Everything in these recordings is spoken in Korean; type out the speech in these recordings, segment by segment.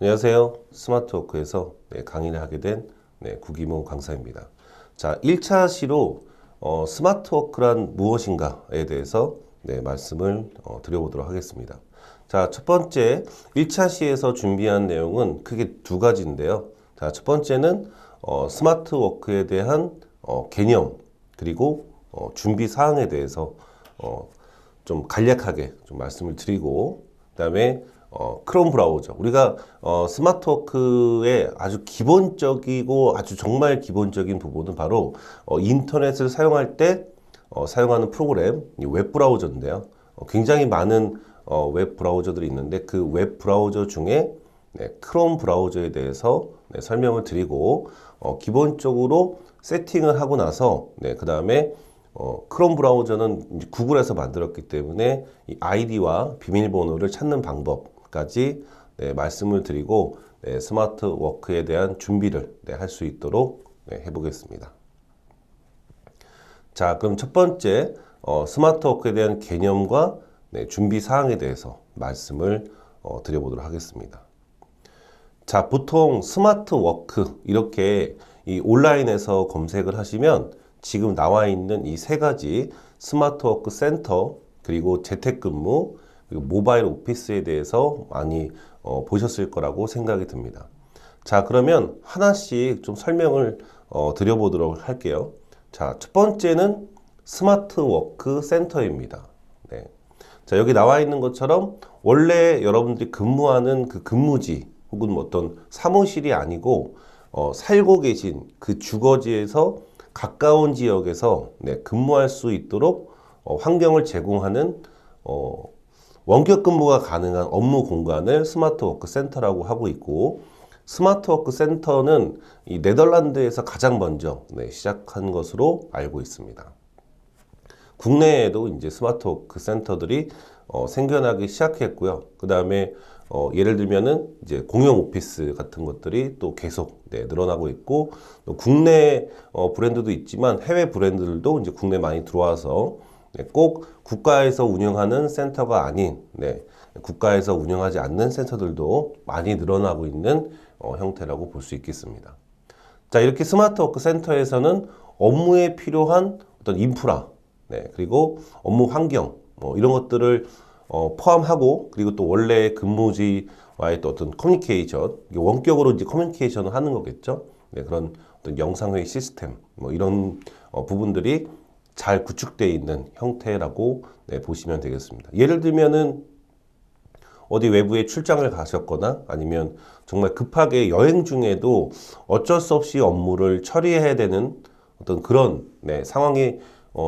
안녕하세요. 스마트워크에서 강의를 하게 된 구기모 강사입니다. 자, 1차 시로 스마트워크란 무엇인가에 대해서 말씀을 드려보도록 하겠습니다. 자, 첫 번째 1차 시에서 준비한 내용은 크게 두 가지인데요. 자, 첫 번째는 스마트워크에 대한 개념 그리고 준비 사항에 대해서 좀 간략하게 좀 말씀을 드리고, 그다음에 크롬 브라우저. 우리가 스마트워크의 아주 기본적이고 아주 정말 기본적인 부분은 바로 인터넷을 사용할 때 사용하는 프로그램, 이 웹 브라우저인데요. 굉장히 많은 웹 브라우저들이 있는데 그 웹 브라우저 중에 크롬 브라우저에 대해서 설명을 드리고, 기본적으로 세팅을 하고 나서 그 다음에 크롬 브라우저는 이제 구글에서 만들었기 때문에 이 아이디와 비밀번호를 찾는 방법까지 말씀을 드리고 스마트워크에 대한 준비를 할 수 있도록 해보겠습니다. 자, 그럼 첫 번째 스마트워크에 대한 개념과 준비 사항에 대해서 말씀을 드려보도록 하겠습니다. 자, 보통 스마트워크 이렇게 이 온라인에서 검색을 하시면 지금 나와 있는 이 세 가지 스마트워크 센터, 그리고 재택근무, 그리고 모바일 오피스에 대해서 많이 보셨을 거라고 생각이 듭니다. 자, 그러면 하나씩 좀 설명을 드려보도록 할게요. 자, 첫 번째는 스마트워크 센터입니다. 네. 자, 여기 나와 있는 것처럼 원래 여러분들이 근무하는 그 근무지 혹은 뭐 어떤 사무실이 아니고 살고 계신 그 주거지에서 가까운 지역에서 근무할 수 있도록 환경을 제공하는 원격 근무가 가능한 업무 공간을 스마트워크 센터라고 하고 있고, 스마트워크 센터는 이 네덜란드에서 가장 먼저 시작한 것으로 알고 있습니다. 국내에도 이제 스마트워크 센터들이 생겨나기 시작했고요. 그 다음에 예를 들면은 이제 공용 오피스 같은 것들이 또 계속 늘어나고 있고, 또 국내 브랜드도 있지만 해외 브랜드들도 이제 국내 많이 들어와서 꼭 국가에서 운영하는 센터가 아닌 국가에서 운영하지 않는 센터들도 많이 늘어나고 있는 형태라고 볼 수 있겠습니다. 자, 이렇게 스마트워크 센터에서는 업무에 필요한 어떤 인프라, 그리고 업무 환경 이런 것들을 포함하고, 그리고 또 원래 근무지와의 또 어떤 커뮤니케이션, 원격으로 이제 커뮤니케이션을 하는 거겠죠. 그런 어떤 영상회의 시스템, 이런 부분들이 잘 구축되어 있는 형태라고 보시면 되겠습니다. 예를 들면은 어디 외부에 출장을 가셨거나 아니면 정말 급하게 여행 중에도 어쩔 수 없이 업무를 처리해야 되는 어떤 그런 상황이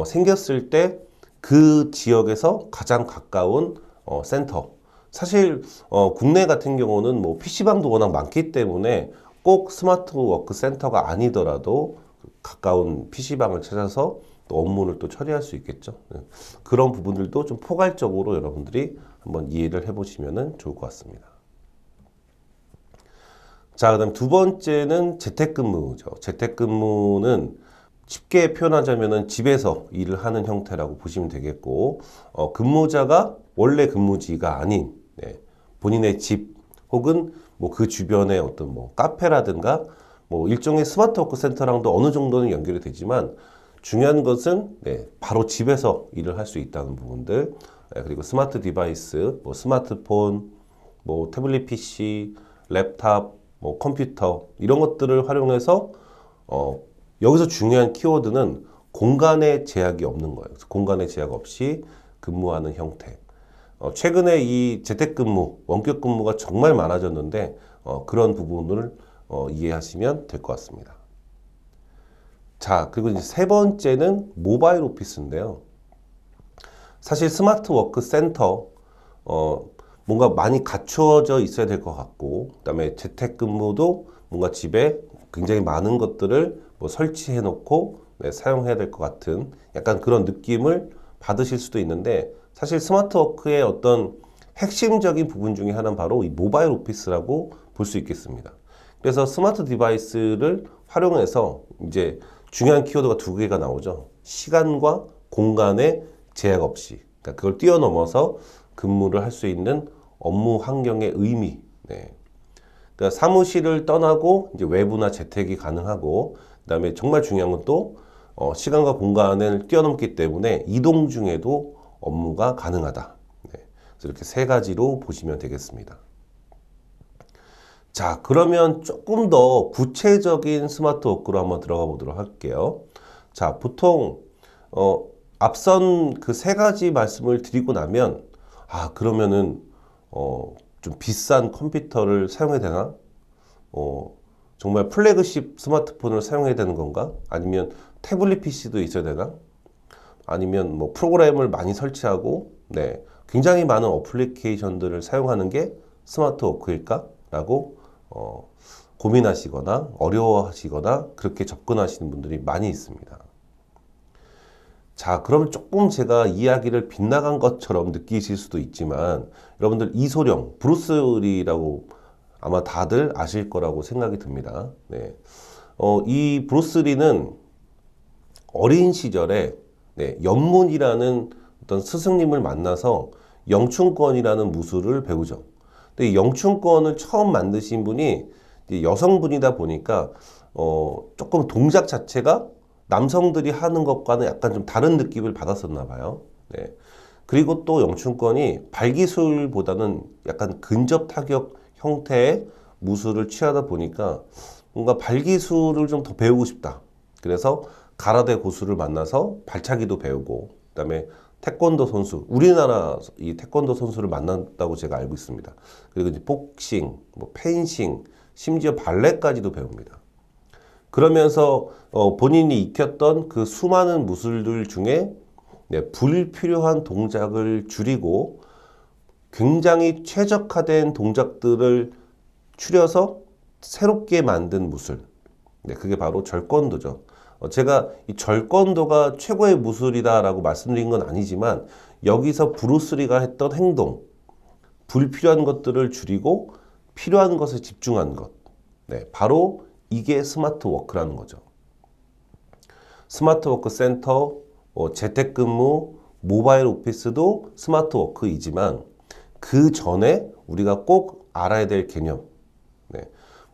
생겼을 때 그 지역에서 가장 가까운 센터. 사실 국내 같은 경우는 뭐 PC방도 워낙 많기 때문에 꼭 스마트워크 센터가 아니더라도 가까운 PC방을 찾아서 또 업무를 또 처리할 수 있겠죠. 그런 부분들도 좀 포괄적으로 여러분들이 한번 이해를 해보시면 좋을 것 같습니다. 자, 그다음 두 번째는 재택근무죠. 재택근무는 쉽게 표현하자면은 집에서 일을 하는 형태라고 보시면 되겠고, 근무자가 원래 근무지가 아닌 본인의 집 혹은 뭐 그 주변의 어떤 뭐 카페라든가 뭐 일종의 스마트워크 센터랑도 어느 정도는 연결이 되지만, 중요한 것은 바로 집에서 일을 할 수 있다는 부분들, 그리고 스마트 디바이스, 뭐 스마트폰, 뭐 태블릿 PC, 랩탑, 뭐 컴퓨터 이런 것들을 활용해서 여기서 중요한 키워드는 공간의 제약이 없는 거예요. 그래서 공간의 제약 없이 근무하는 형태. 최근에 이 재택근무, 원격 근무가 정말 많아졌는데 그런 부분을 이해하시면 될 것 같습니다. 자, 그리고 이제 세 번째는 모바일 오피스인데요. 사실 스마트워크 센터 뭔가 많이 갖추어져 있어야 될 것 같고, 그다음에 재택근무도 뭔가 집에 굉장히 많은 것들을 뭐 설치해 놓고 사용해야 될 것 같은 약간 그런 느낌을 받으실 수도 있는데, 사실 스마트워크의 어떤 핵심적인 부분 중에 하나는 바로 이 모바일 오피스라고 볼 수 있겠습니다. 그래서 스마트 디바이스를 활용해서 이제 중요한 키워드가 두 개가 나오죠. 시간과 공간의 제약 없이, 그러니까 그걸 뛰어넘어서 근무를 할 수 있는 업무 환경의 의미. 그러니까 사무실을 떠나고 이제 외부나 재택이 가능하고, 그다음에 정말 중요한 건 또 시간과 공간을 뛰어넘기 때문에 이동 중에도 업무가 가능하다. 네. 그래서 이렇게 세 가지로 보시면 되겠습니다. 자, 그러면 조금 더 구체적인 스마트 워크로 한번 들어가 보도록 할게요. 자, 보통 앞선 그 세 가지 말씀을 드리고 나면, 그러면은 좀 비싼 컴퓨터를 사용해야 되나? 정말 플래그십 스마트폰을 사용해야 되는 건가? 아니면 태블릿 PC도 있어야 되나? 아니면 뭐 프로그램을 많이 설치하고, 네, 굉장히 많은 어플리케이션들을 사용하는 게 스마트 워크일까? 라고 고민하시거나 어려워하시거나 그렇게 접근하시는 분들이 많이 있습니다. 자, 그러면 조금 제가 이야기를 빗나간 것처럼 느끼실 수도 있지만, 여러분들 이소룡, 브루스리라고 아마 다들 아실 거라고 생각이 듭니다. 네. 이 브루스리는 어린 시절에 연문이라는 어떤 스승님을 만나서 영춘권이라는 무술을 배우죠. 근데 이 영춘권을 처음 만드신 분이 여성분이다 보니까 조금 동작 자체가 남성들이 하는 것과는 약간 좀 다른 느낌을 받았었나 봐요. 네. 그리고 또 영춘권이 발기술보다는 약간 근접 타격 형태의 무술을 취하다 보니까 뭔가 발기술을 좀 더 배우고 싶다. 그래서 가라데 고수를 만나서 발차기도 배우고, 그다음에 태권도 선수, 우리나라 이 태권도 선수를 만났다고 제가 알고 있습니다. 그리고 이제 복싱, 뭐 펜싱, 심지어 발레까지도 배웁니다. 그러면서 본인이 익혔던 그 수많은 무술들 중에 불필요한 동작을 줄이고 굉장히 최적화된 동작들을 추려서 새롭게 만든 무술. 그게 바로 절권도죠. 제가 이 절권도가 최고의 무술이다라고 말씀드린 건 아니지만, 여기서 브루스리가 했던 행동, 불필요한 것들을 줄이고 필요한 것에 집중한 것. 바로 이게 스마트 워크라는 거죠. 스마트 워크 센터, 재택근무, 모바일 오피스도 스마트 워크이지만, 그 전에 우리가 꼭 알아야 될 개념,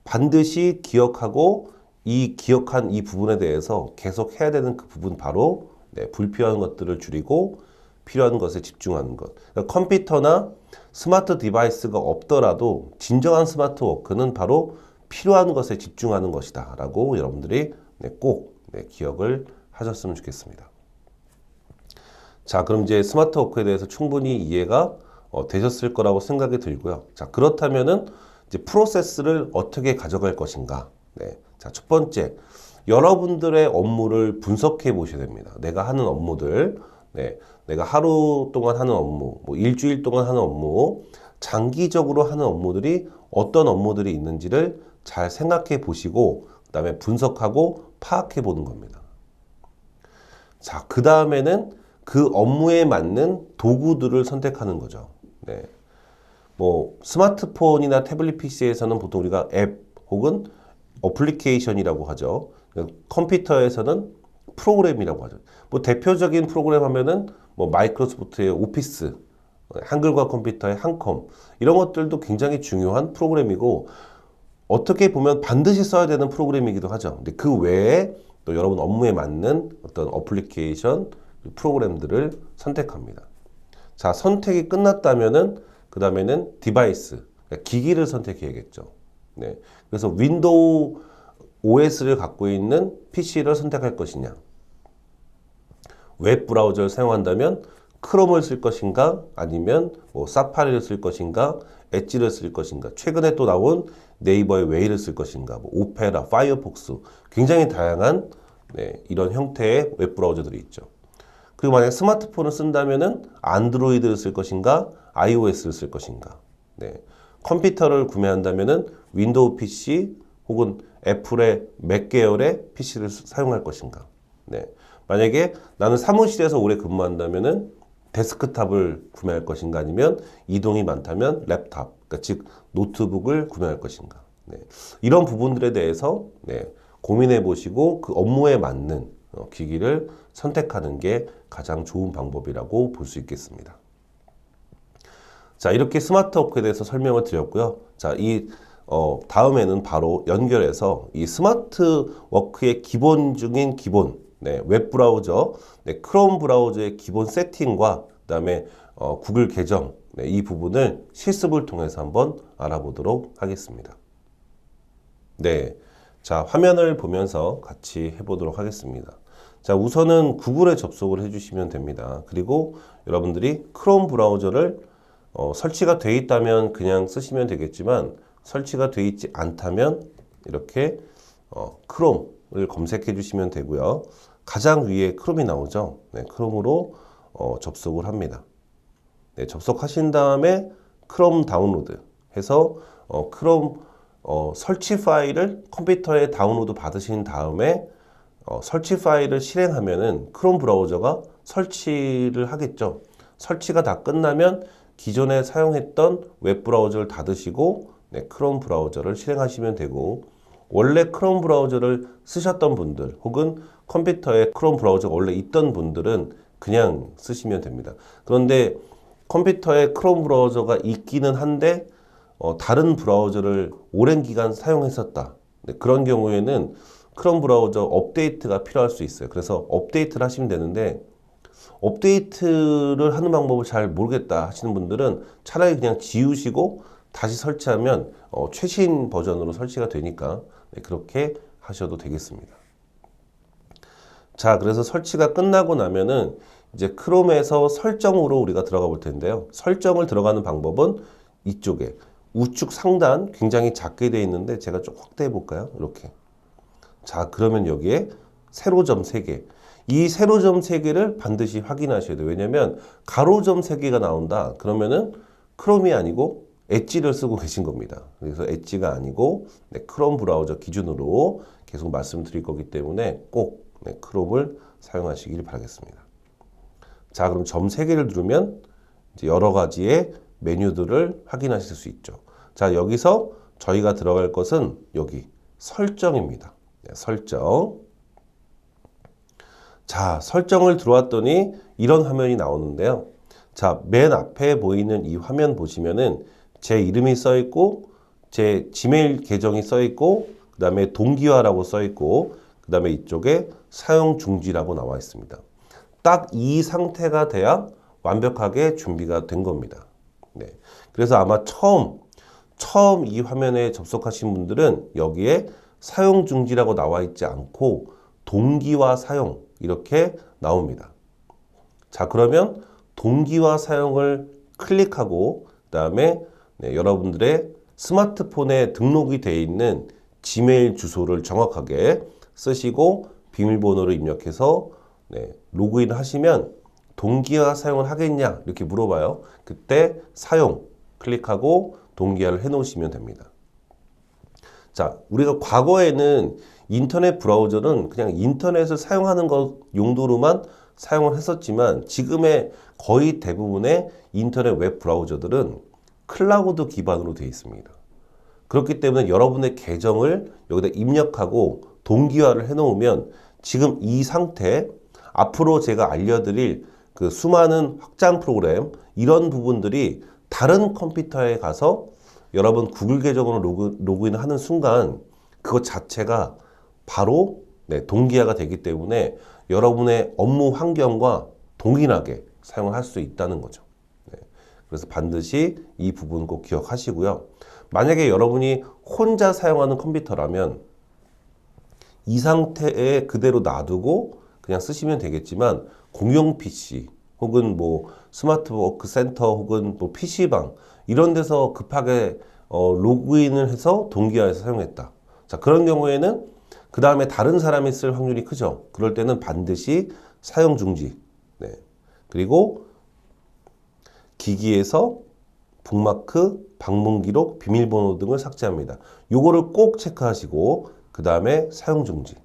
반드시 기억하고 이 기억한 이 부분에 대해서 계속 해야 되는 그 부분, 바로 불필요한 것들을 줄이고 필요한 것에 집중하는 것. 그러니까 컴퓨터나 스마트 디바이스가 없더라도 진정한 스마트 워크는 바로 필요한 것에 집중하는 것이다 라고 여러분들이 꼭 기억을 하셨으면 좋겠습니다. 자, 그럼 이제 스마트 워크에 대해서 충분히 이해가 되셨을 거라고 생각이 들고요. 자, 그렇다면은 이제 프로세스를 어떻게 가져갈 것인가. 자, 첫 번째, 여러분들의 업무를 분석해 보셔야 됩니다. 내가 하는 업무들, 내가 하루 동안 하는 업무, 뭐 일주일 동안 하는 업무, 장기적으로 하는 업무들이 어떤 업무들이 있는지를 잘 생각해 보시고, 그 다음에 분석하고 파악해 보는 겁니다. 자, 그 다음에는 그 업무에 맞는 도구들을 선택하는 거죠. 뭐 스마트폰이나 태블릿 PC에서는 보통 우리가 앱 혹은 어플리케이션이라고 하죠. 컴퓨터에서는 프로그램이라고 하죠. 뭐 대표적인 프로그램 하면은 뭐 마이크로소프트의 오피스, 한글과 컴퓨터의 한컴, 이런 것들도 굉장히 중요한 프로그램이고, 어떻게 보면 반드시 써야 되는 프로그램이기도 하죠. 근데 그 외에 또 여러분 업무에 맞는 어떤 어플리케이션, 프로그램들을 선택합니다. 자, 선택이 끝났다면은 그 다음에는 디바이스, 그러니까 기기를 선택해야겠죠. 그래서 윈도우 OS를 갖고 있는 PC를 선택할 것이냐, 웹 브라우저를 사용한다면 크롬을 쓸 것인가, 아니면 뭐 사파리를 쓸 것인가, 엣지를 쓸 것인가, 최근에 또 나온 네이버의 웨이를 쓸 것인가, 뭐 오페라, 파이어폭스, 굉장히 다양한 이런 형태의 웹 브라우저들이 있죠. 그리고 만약 스마트폰을 쓴다면은 안드로이드를 쓸 것인가, iOS를 쓸 것인가. 컴퓨터를 구매한다면은 윈도우 PC 혹은 애플의 맥 계열의 PC를 사용할 것인가. 만약에 나는 사무실에서 오래 근무한다면은 데스크탑을 구매할 것인가, 아니면 이동이 많다면 랩탑, 그러니까 즉 노트북을 구매할 것인가. 이런 부분들에 대해서 고민해 보시고 그 업무에 맞는 기기를 선택하는 게 가장 좋은 방법이라고 볼 수 있겠습니다. 자, 이렇게 스마트 워크에 대해서 설명을 드렸고요. 자, 이 다음에는 바로 연결해서 이 스마트워크의 기본 중인 기본, 웹 브라우저, 크롬 브라우저의 기본 세팅과 그다음에 구글 계정, 이 부분을 실습을 통해서 한번 알아보도록 하겠습니다. 네, 자, 화면을 보면서 같이 해보도록 하겠습니다. 자, 우선은 구글에 접속을 해주시면 됩니다. 그리고 여러분들이 크롬 브라우저를 설치가 되어 있다면 그냥 쓰시면 되겠지만 설치가 되어 있지 않다면 이렇게 크롬을 검색해 주시면 되고요. 가장 위에 크롬이 나오죠. 크롬으로 접속을 합니다. 접속하신 다음에 크롬 다운로드 해서 크롬 설치 파일을 컴퓨터에 다운로드 받으신 다음에 설치 파일을 실행하면은 크롬 브라우저가 설치를 하겠죠. 설치가 다 끝나면 기존에 사용했던 웹 브라우저를 닫으시고 크롬 브라우저를 실행하시면 되고, 원래 크롬 브라우저를 쓰셨던 분들 혹은 컴퓨터에 크롬 브라우저가 원래 있던 분들은 그냥 쓰시면 됩니다. 그런데 컴퓨터에 크롬 브라우저가 있기는 한데 다른 브라우저를 오랜 기간 사용했었다. 그런 경우에는 크롬 브라우저 업데이트가 필요할 수 있어요. 그래서 업데이트를 하시면 되는데, 업데이트를 하는 방법을 잘 모르겠다 하시는 분들은 차라리 그냥 지우시고 다시 설치하면 최신 버전으로 설치가 되니까 그렇게 하셔도 되겠습니다. 자, 그래서 설치가 끝나고 나면은 이제 크롬에서 설정으로 우리가 들어가 볼 텐데요. 설정을 들어가는 방법은 이쪽에 우측 상단 굉장히 작게 되어 있는데 제가 좀 확대해 볼까요? 이렇게. 자, 그러면 여기에 세로점 3개. 이 세로점 3개를 반드시 확인하셔야 돼요. 왜냐면 가로점 3개가 나온다. 그러면은 크롬이 아니고 엣지를 쓰고 계신 겁니다. 그래서 엣지가 아니고 크롬 브라우저 기준으로 계속 말씀드릴 거기 때문에 꼭 크롬을 사용하시길 바라겠습니다. 자, 그럼 점 3개를 누르면 이제 여러 가지의 메뉴들을 확인하실 수 있죠. 자, 여기서 저희가 들어갈 것은 여기 설정입니다. 설정. 자, 설정을 들어왔더니 이런 화면이 나오는데요. 자, 맨 앞에 보이는 이 화면 보시면은 제 이름이 써 있고 제 지메일 계정이 써 있고 그 다음에 동기화라고 써 있고 그 다음에 이쪽에 사용 중지라고 나와 있습니다. 딱 이 상태가 돼야 완벽하게 준비가 된 겁니다. 그래서 아마 처음 이 화면에 접속하신 분들은 여기에 사용 중지라고 나와 있지 않고 동기화 사용 이렇게 나옵니다. 자, 그러면 동기화 사용을 클릭하고 그 다음에 여러분들의 스마트폰에 등록이 되어 있는 지메일 주소를 정확하게 쓰시고 비밀번호를 입력해서 로그인 하시면 동기화 사용을 하겠냐 이렇게 물어봐요. 그때 사용 클릭하고 동기화를 해 놓으시면 됩니다. 자, 우리가 과거에는 인터넷 브라우저는 그냥 인터넷을 사용하는 것 용도로만 사용을 했었지만 지금의 거의 대부분의 인터넷 웹 브라우저들은 클라우드 기반으로 되어 있습니다. 그렇기 때문에 여러분의 계정을 여기다 입력하고 동기화를 해 놓으면 지금 이 상태, 앞으로 제가 알려드릴 그 수많은 확장 프로그램 이런 부분들이 다른 컴퓨터에 가서 여러분 구글 계정으로 로그인을 하는 순간 그것 자체가 바로 동기화가 되기 때문에 여러분의 업무 환경과 동일하게 사용을 할 수 있다는 거죠. 그래서 반드시 이 부분 꼭 기억하시고요. 만약에 여러분이 혼자 사용하는 컴퓨터라면 이 상태에 그대로 놔두고 그냥 쓰시면 되겠지만 공용 PC 혹은 뭐 스마트 워크 센터 혹은 뭐 PC방 이런 데서 급하게 로그인을 해서 동기화해서 사용했다. 자, 그런 경우에는 그 다음에 다른 사람이 쓸 확률이 크죠. 그럴 때는 반드시 사용 중지. 그리고 기기에서 북마크, 방문 기록, 비밀번호 등을 삭제합니다. 요거를 꼭 체크하시고 그 다음에 사용 중지.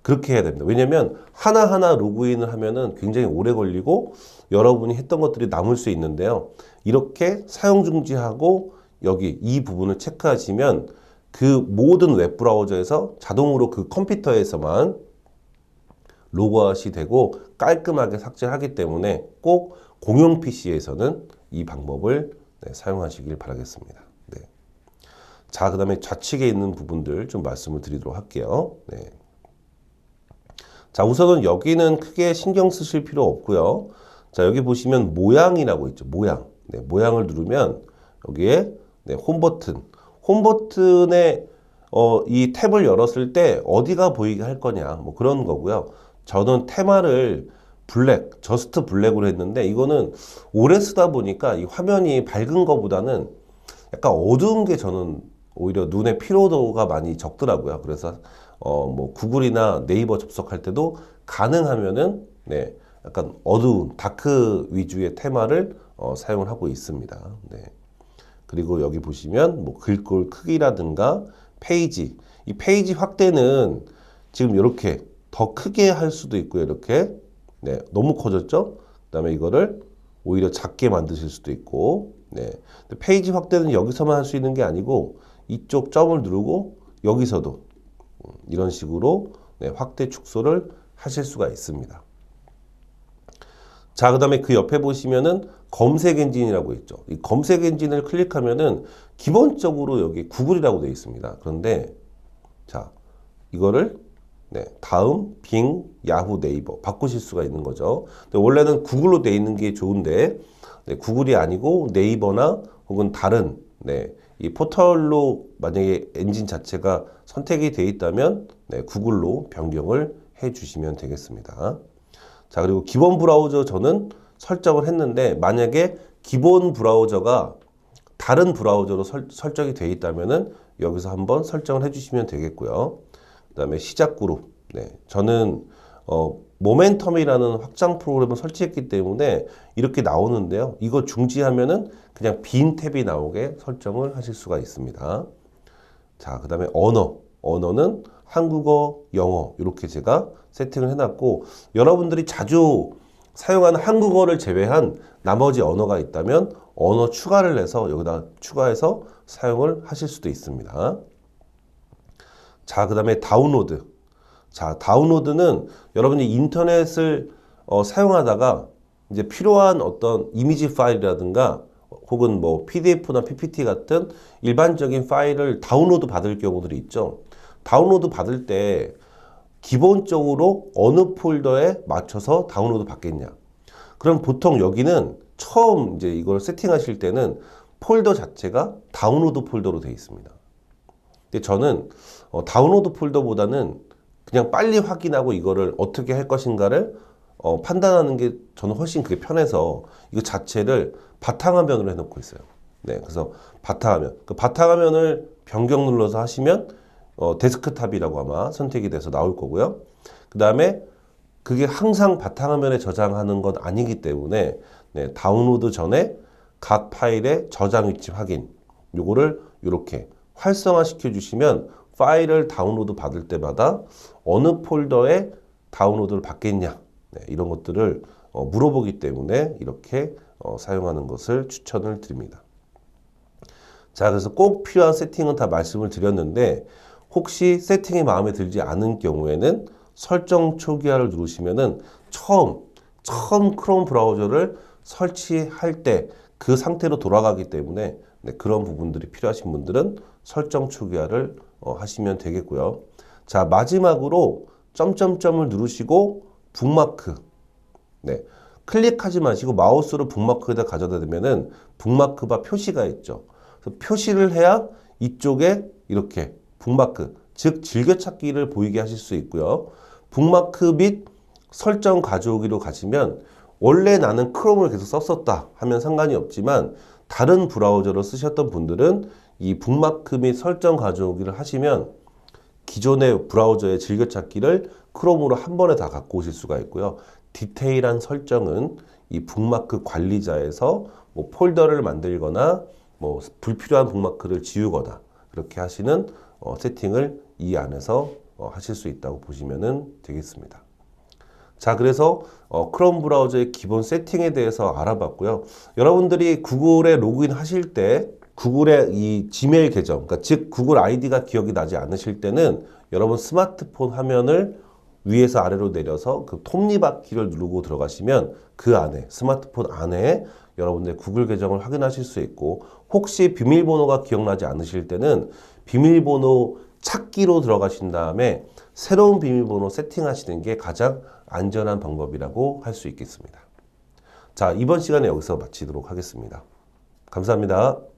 그렇게 해야 됩니다. 왜냐면 하나하나 로그인을 하면은 굉장히 오래 걸리고 여러분이 했던 것들이 남을 수 있는데요. 이렇게 사용 중지하고 여기 이 부분을 체크하시면 그 모든 웹 브라우저에서 자동으로 그 컴퓨터에서만 로그아웃이 되고 깔끔하게 삭제하기 때문에 꼭 공용 PC에서는 이 방법을 사용하시길 바라겠습니다. 자, 그 다음에 좌측에 있는 부분들 좀 말씀을 드리도록 할게요. 네. 자, 우선은 여기는 크게 신경 쓰실 필요 없고요. 자, 여기 보시면 모양이라고 있죠. 모양. 네, 모양을 누르면 여기에 네, 홈 버튼. 홈 버튼에 이 탭을 열었을 때 어디가 보이게 할 거냐. 뭐 그런 거고요. 저는 테마를 블랙, 저스트 블랙으로 했는데 이거는 오래 쓰다 보니까 이 화면이 밝은 거보다는 약간 어두운 게 저는 오히려 눈의 피로도가 많이 적더라고요. 그래서 뭐 구글이나 네이버 접속할 때도 가능하면은 네, 약간 어두운 다크 위주의 테마를 사용을 하고 있습니다. 네. 그리고 여기 보시면 뭐 글꼴 크기라든가 페이지, 이 페이지 확대는 지금 이렇게 더 크게 할 수도 있고요. 이렇게 네, 너무 커졌죠? 그다음에 이거를 오히려 작게 만드실 수도 있고, 네. 페이지 확대는 여기서만 할 수 있는 게 아니고 이쪽 점을 누르고 여기서도 이런 식으로 네, 확대 축소를 하실 수가 있습니다. 자, 그 다음에 그 옆에 보시면은 검색 엔진이라고 있죠. 이 검색 엔진을 클릭하면은 기본적으로 여기 구글이라고 되어 있습니다. 그런데 자, 이거를 네, 다음, 빙, 야후, 네이버 바꾸실 수가 있는 거죠. 근데 원래는 구글로 되어 있는 게 좋은데 네, 구글이 아니고 네이버나 혹은 다른 네, 이 포털로 만약에 엔진 자체가 선택이 되어 있다면 네, 구글로 변경을 해 주시면 되겠습니다. 자, 그리고 기본 브라우저 저는 설정을 했는데 만약에 기본 브라우저가 다른 브라우저로 설정이 되어 있다면은 여기서 한번 설정을 해주시면 되겠고요. 그 다음에 시작 그룹. 네, 저는 모멘텀이라는 확장 프로그램을 설치했기 때문에 이렇게 나오는데요. 이거 중지하면은 그냥 빈 탭이 나오게 설정을 하실 수가 있습니다. 자, 그 다음에 언어는 한국어, 영어 이렇게 제가 세팅을 해놨고 여러분들이 자주 사용하는 한국어를 제외한 나머지 언어가 있다면 언어 추가를 해서 여기다 추가해서 사용을 하실 수도 있습니다. 자, 그 다음에 다운로드. 자, 다운로드는 여러분이 인터넷을 사용하다가 이제 필요한 어떤 이미지 파일이라든가 혹은 뭐 PDF나 PPT 같은 일반적인 파일을 다운로드 받을 경우들이 있죠. 다운로드 받을 때 기본적으로 어느 폴더에 맞춰서 다운로드 받겠냐. 그럼 보통 여기는 처음 이제 이걸 세팅하실 때는 폴더 자체가 다운로드 폴더로 되어 있습니다. 근데 저는 다운로드 폴더보다는 그냥 빨리 확인하고 이거를 어떻게 할 것인가를 판단하는 게 저는 훨씬 그게 편해서 이거 자체를 바탕화면으로 해놓고 있어요. 네, 그래서 바탕화면. 그 바탕화면을 변경 눌러서 하시면 데스크탑이라고 아마 선택이 돼서 나올 거고요. 그 다음에 그게 항상 바탕화면에 저장하는 건 아니기 때문에 네, 다운로드 전에 각 파일의 저장 위치 확인 요거를 이렇게 활성화 시켜 주시면 파일을 다운로드 받을 때마다 어느 폴더에 다운로드를 받겠냐 네, 이런 것들을 물어보기 때문에 이렇게 사용하는 것을 추천을 드립니다. 자, 그래서 꼭 필요한 세팅은 다 말씀을 드렸는데 혹시 세팅이 마음에 들지 않은 경우에는 설정 초기화를 누르시면은 처음 크롬 브라우저를 설치할 때 그 상태로 돌아가기 때문에 네, 그런 부분들이 필요하신 분들은 설정 초기화를 하시면 되겠고요. 자, 마지막으로 점점점을 누르시고 북마크. 네, 클릭하지 마시고 마우스로 북마크에다 가져다 대면은 북마크바 표시가 있죠. 그래서 표시를 해야 이쪽에 이렇게 북마크, 즉 즐겨찾기를 보이게 하실 수 있고요. 북마크 및 설정 가져오기로 가시면 원래 나는 크롬을 계속 썼었다 하면 상관이 없지만 다른 브라우저로 쓰셨던 분들은 이 북마크 및 설정 가져오기를 하시면 기존의 브라우저의 즐겨찾기를 크롬으로 한 번에 다 갖고 오실 수가 있고요. 디테일한 설정은 이 북마크 관리자에서 뭐 폴더를 만들거나 뭐 불필요한 북마크를 지우거나 그렇게 하시는 세팅을 이 안에서 하실 수 있다고 보시면 되겠습니다. 자, 그래서 크롬 브라우저의 기본 세팅에 대해서 알아봤고요. 여러분들이 구글에 로그인 하실 때 구글의 이 지메일 계정, 그러니까 즉 구글 아이디가 기억이 나지 않으실 때는 여러분 스마트폰 화면을 위에서 아래로 내려서 그 톱니바퀴를 누르고 들어가시면 그 안에 스마트폰 안에 여러분들 구글 계정을 확인하실 수 있고, 혹시 비밀번호가 기억나지 않으실 때는 비밀번호 찾기로 들어가신 다음에 새로운 비밀번호 세팅하시는 게 가장 안전한 방법이라고 할 수 있겠습니다. 자, 이번 시간에 여기서 마치도록 하겠습니다. 감사합니다.